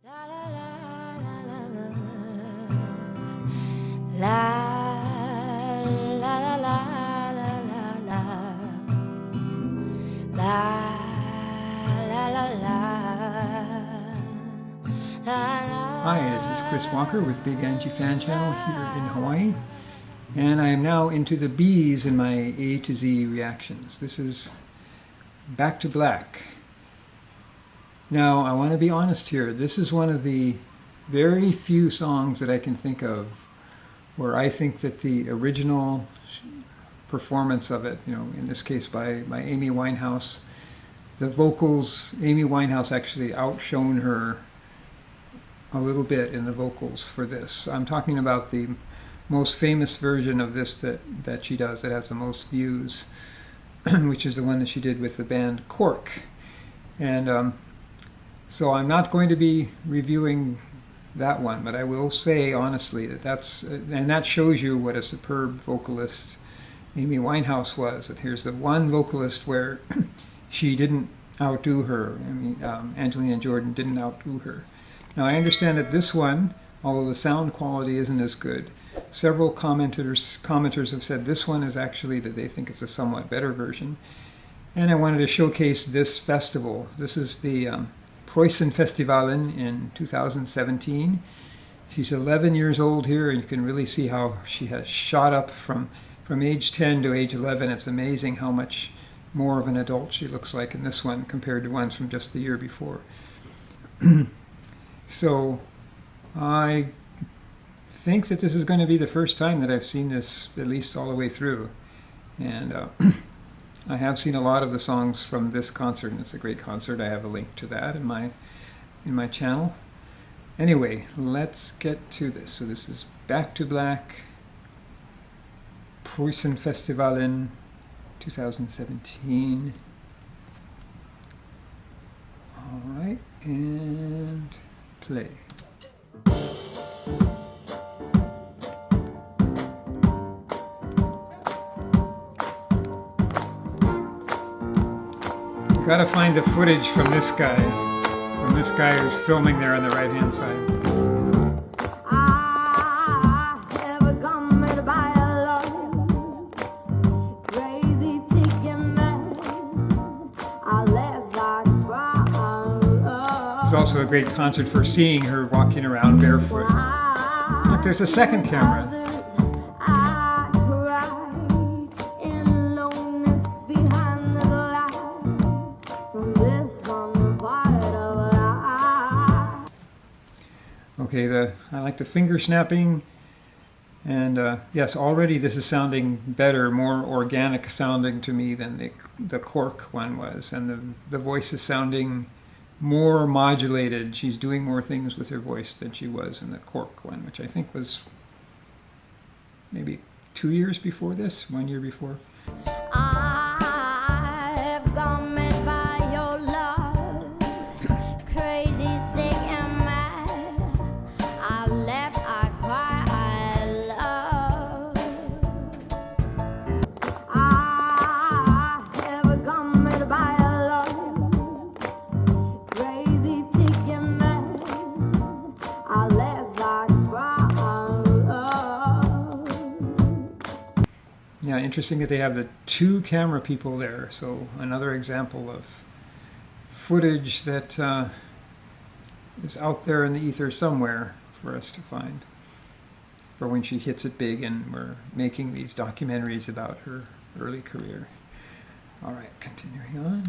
La la la la la la la la la la la la la. Hi, this is Chris Walker with Big Angie Fan Channel here in Hawaii, and I am now into the B's in my A to Z reactions. This is Back to Black. Now, I want to be honest here. This is one of the very few songs that I can think of where I think that the original performance of it, in this case by Amy Winehouse, the vocals, Amy Winehouse actually outshone her a little bit in the vocals for this. I'm talking about the most famous version of this that she does, that has the most views, which is the one that she did with the band Cork. And so I'm not going to be reviewing that one, but I will say honestly that shows you what a superb vocalist Amy Winehouse was. That here's the one vocalist where she didn't outdo her. Angelina Jordan didn't outdo her. Now I understand that this one, although the sound quality isn't as good, several commenters have said this one is actually, that they think it's a somewhat better version. And I wanted to showcase this festival. This is the Proysenfestivalen in 2017. She's 11 years old here, and you can really see how she has shot up from age 10 to age 11. It's amazing how much more of an adult she looks like in this one compared to ones from just the year before. So I think that this is going to be the first time that I've seen this at least all the way through. And I have seen a lot of the songs from this concert, and it's a great concert. I have a link to that in my channel. Anyway, let's get to this. So this is Back to Black, Proysenfestivalen 2017. All right, and play. Gotta find the footage from this guy who's filming there on the right hand side. It's also a great concert for seeing her walking around barefoot. Look, there's a second camera. Okay, I like the finger snapping, and yes, already this is sounding better, more organic sounding to me than the Cork one was, and the voice is sounding more modulated. She's doing more things with her voice than she was in the Cork one, which I think was maybe 2 years before this, 1 year before. Yeah, interesting that they have the two camera people there. So another example of footage that is out there in the ether somewhere for us to find, for when she hits it big and we're making these documentaries about her early career. All right, continuing on.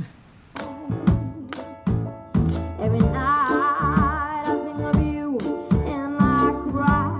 Every night I think of you and I cry.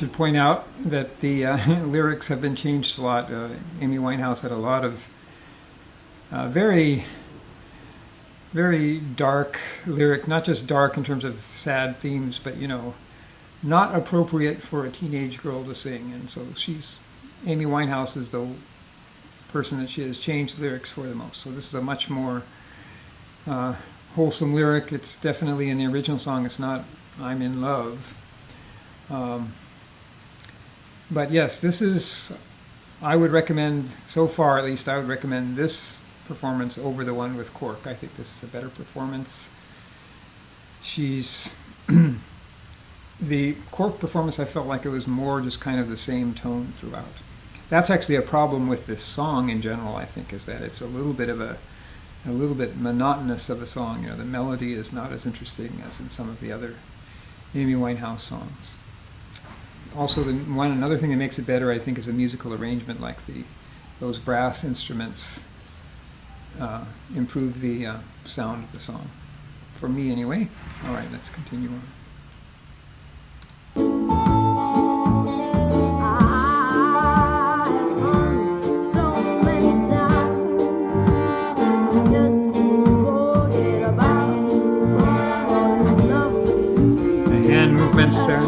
should point out that the lyrics have been changed a lot. Amy Winehouse had a lot of very, very dark lyric, not just dark in terms of sad themes, but not appropriate for a teenage girl to sing. And so Amy Winehouse is the person that she has changed lyrics for the most. So this is a much more wholesome lyric. It's definitely in the original song. It's not "I'm in love." But yes, I would recommend, so far at least, I would recommend this performance over the one with Cork. I think this is a better performance. The Cork performance, I felt like it was more just kind of the same tone throughout. That's actually a problem with this song in general, I think, is that it's a little bit monotonous of a song. The melody is not as interesting as in some of the other Amy Winehouse songs. Also, another thing that makes it better, I think, is a musical arrangement, like those brass instruments improve the sound of the song. For me, anyway. All right, let's continue on. The hand movements there.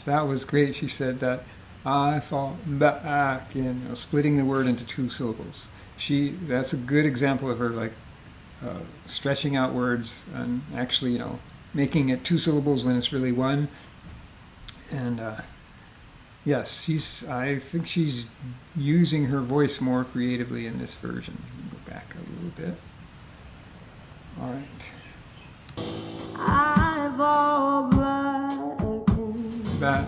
That was great. She said that I fall back in, splitting the word into two syllables. That's a good example of her stretching out words and actually making it two syllables when it's really one. And yes, I think she's using her voice more creatively in this version. Go back a little bit. All right. I've all Back.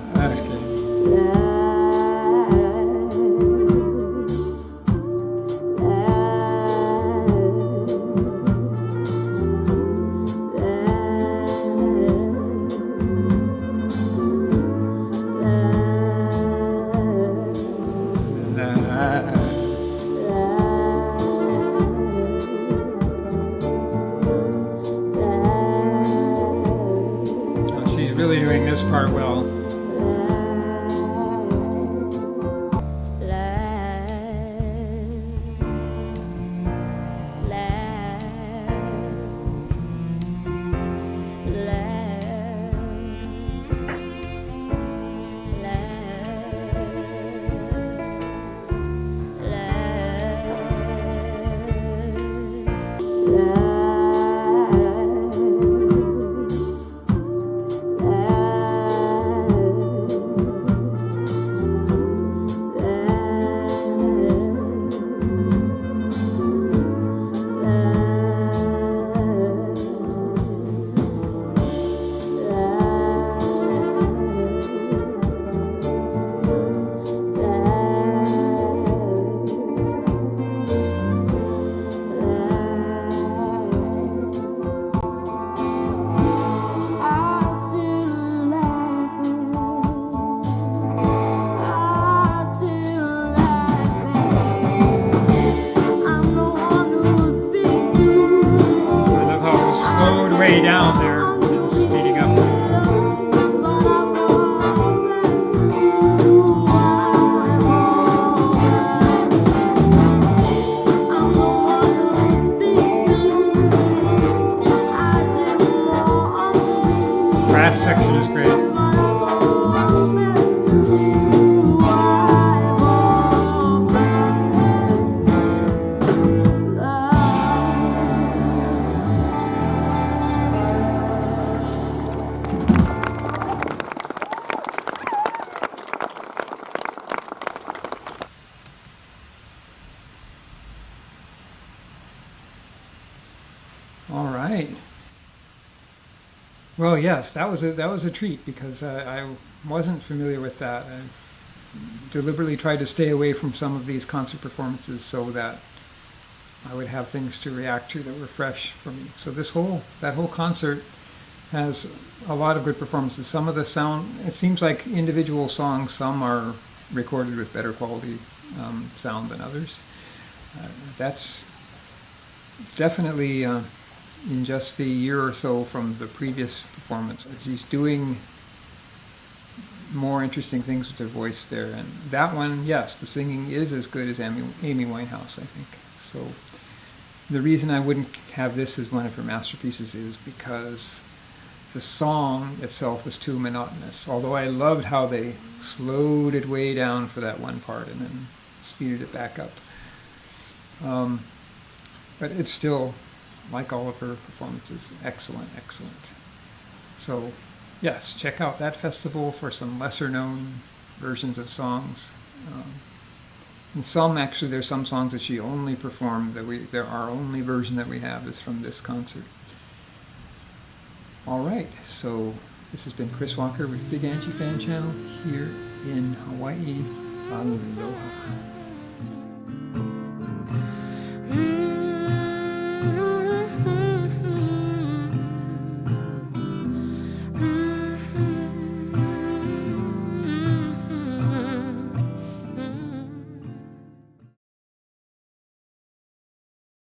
She's really doing this part well. right. Well, yes, that was a treat because I wasn't familiar with that. I've deliberately tried to stay away from some of these concert performances so that I would have things to react to that were fresh for me. So that whole concert has a lot of good performances. Some of the sound, it seems like individual songs, some are recorded with better quality sound than others. That's definitely in just the year or so from the previous performance. She's doing more interesting things with her voice there. And that one, yes, the singing is as good as Amy Winehouse, I think. So the reason I wouldn't have this as one of her masterpieces is because the song itself was too monotonous. Although I loved how they slowed it way down for that one part and then speeded it back up. But it's still, like all of her performances, excellent, excellent. So yes, check out that festival for some lesser known versions of songs. And some, actually, there's some songs that she only performed our only version that we have is from this concert. All right, so this has been Chris Walker with Big Angie Fan Channel here in Hawaii. Aloha.